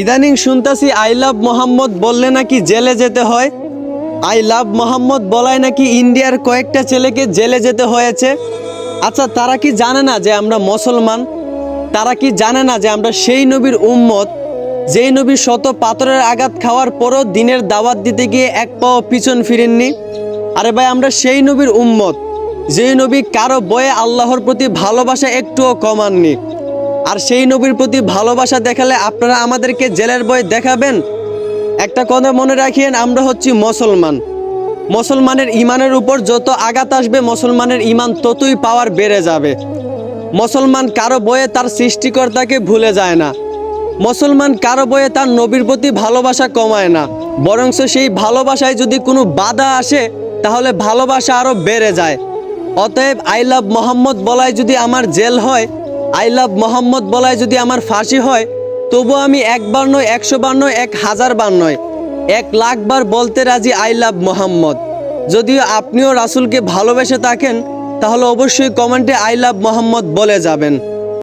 ইদানিং শুনতাছি I love Mohammad বললে নাকি জেলে যেতে হয়। আই লাভ মোহাম্মদ বলায় নাকি ইন্ডিয়ার কয়েকটা ছেলেকে জেলে যেতে হয়েছে। আচ্ছা, তারা কি জানে না যে আমরা মুসলমান? তারা কি জানে না যে আমরা সেই নবীর উম্মত, যেই নবী শত পাথরের আঘাত খাওয়ার পরও দিনের দাওয়াত দিতে গিয়ে এক পাও পিছন ফিরেননি? আরে ভাই, আমরা সেই নবীর উম্মত, যেই নবী কারো বয়ে আল্লাহর প্রতি ভালোবাসা একটুও কমাননি। আর সেই নবীর প্রতি ভালোবাসা দেখালে আপনারা আমাদেরকে জেলের ভয় দেখাবেন? একটা কথা মনে রাখিয়েন, আমরা হচ্ছি মুসলমান। মুসলমানের ইমানের উপর যত আঘাত আসবে, মুসলমানের ইমান ততই পাওয়ার বেড়ে যাবে। মুসলমান কারো বয়ে তার সৃষ্টিকর্তাকে ভুলে যায় না। মুসলমান কারো বয়ে তার নবীর প্রতি ভালোবাসা কমায় না, বরঞ্চ সেই ভালোবাসায় যদি কোনো বাধা আসে তাহলে ভালোবাসা আরও বেড়ে যায়। অতএব আই লাভ মোহাম্মদ বলায় যদি আমার জেল হয়, আই লাভ মোহাম্মদ বলায় যদি আমার ফাঁসি হয়, তবু আমি একবার নয়, 100 বার নয়, 1000 বার নয়, 1,00,000 বার বলতে রাজি আই লাভ মোহাম্মদ। যদিও আপনিও রাসূলকে ভালোবেসে থাকেন, তাহলে অবশ্যই কমেন্টে আই লাভ মোহাম্মদ বলে যাবেন।